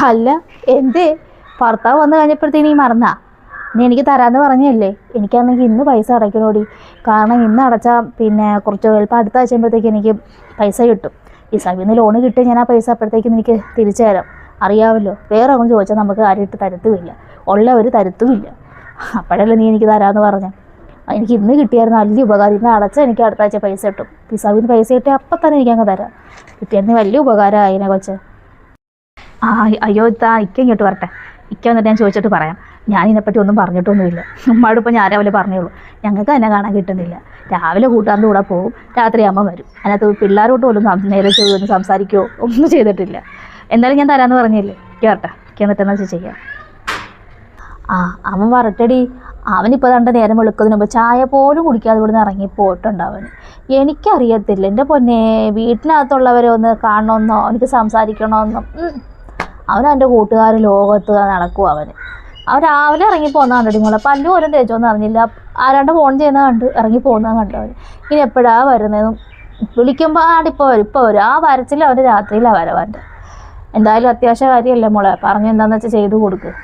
അല്ല എന്തേ ഭർത്താവ് വന്നു കഴിഞ്ഞപ്പോഴത്തേന് ഈ മറന്നാ? നീ എനിക്ക് തരാമെന്ന് പറഞ്ഞല്ലേ? എനിക്കാണെങ്കിൽ ഇന്ന് പൈസ അടയ്ക്കണോടി. കാരണം ഇന്ന് അടച്ചാൽ പിന്നെ കുറച്ച് ചിലപ്പോൾ അടുത്ത ആഴ്ചയുമ്പോഴത്തേക്ക് എനിക്ക് പൈസ കിട്ടും. ഈ സഭയിൽ ലോണ് കിട്ടി ഞാൻ ആ പൈസ അപ്പോഴത്തേക്കും എനിക്ക് തിരിച്ചു തരാം. അറിയാമല്ലോ, വേറെ ഒന്നും ചോദിച്ചാൽ നമുക്ക് ആരുമിട്ട് തരത്തുമില്ല, ഉള്ളവർ തരത്തുമില്ല. അപ്പോഴല്ലേ നീ എനിക്ക് തരാമെന്ന് പറഞ്ഞ. എനിക്ക് ഇന്ന് കിട്ടിയായിരുന്നു വലിയ ഉപകാരം. ഇന്ന് അടച്ചാൽ എനിക്ക് അടുത്ത ആഴ്ച പൈസ കിട്ടും. ഈ സഭയിൽ നിന്ന് പൈസ കിട്ടിയാൽ അപ്പം തന്നെ എനിക്കങ്ങ് തരാം. കിട്ടിയായിരുന്നു വലിയ ഉപകാരം അതിനെ കൊച്ച്. അയ്യോ ഇക്ക ഇങ്ങോട്ട് വരട്ടെ. ഇക്ക വന്നിട്ട് ഞാൻ ചോദിച്ചിട്ട് പറയാം. ഞാൻ ഇതിനെപ്പറ്റി ഒന്നും പറഞ്ഞിട്ടൊന്നുമില്ല. ഉമ്മാട് ഇപ്പോൾ ഞാൻ രാവിലെ പറഞ്ഞോളൂ, ഞങ്ങൾക്ക് തന്നെ കാണാൻ കിട്ടുന്നില്ല. രാവിലെ കൂട്ടുകാരുടെ കൂടെ പോകും, രാത്രിയാകുമ്പോൾ വരും. അതിനകത്ത് പിള്ളേരോട്ട് പോലും നേരെ ഒന്ന് സംസാരിക്കുകയോ ഒന്നും ചെയ്തിട്ടില്ല. എന്തായാലും ഞാൻ തരാമെന്ന് പറഞ്ഞില്ലേ? ഇക്ക വരട്ടെ. ഇക്ക എന്നിട്ടെന്നാ ചെയ്യാം. അവൻ വരട്ടടി. അവനിപ്പോൾ കണ്ട നേരം വെളുക്കുന്നതിന് മുമ്പ് ചായ പോലും കുടിക്കാതെ ഇവിടുന്ന് ഇറങ്ങി പോയിട്ടുണ്ട് അവൻ. എനിക്കറിയത്തില്ല എൻ്റെ പൊന്നെ, വീട്ടിനകത്തുള്ളവരെ ഒന്ന് കാണണമെന്നോ എനിക്ക് സംസാരിക്കണമെന്നോ. അവൻ്റെ കൂട്ടുകാർ ലോകത്ത് നടക്കും. അവൻ രാവിലെ ഇറങ്ങി പോകുന്ന കണ്ടടി മോളെ. പല്ലു പോലും തേച്ചോന്ന് അറിഞ്ഞില്ല. ആരാണ്ട് ഫോൺ ചെയ്യുന്ന കണ്ട് ഇറങ്ങി പോകുന്നത് കണ്ടു അവൻ. ഇനി എപ്പോഴാണ് വരുന്നതെന്നും വിളിക്കുമ്പോൾ ഇപ്പോൾ വരും ഇപ്പോൾ വരും. ആ വരച്ചില്ല അവൻ്റെ രാത്രിയിലാണ് വരവൻ്റെ. എന്തായാലും അത്യാവശ്യ കാര്യമല്ലേ മോളെ, പറഞ്ഞു എന്താണെന്ന് വെച്ചാൽ ചെയ്തു കൊടുക്കുക.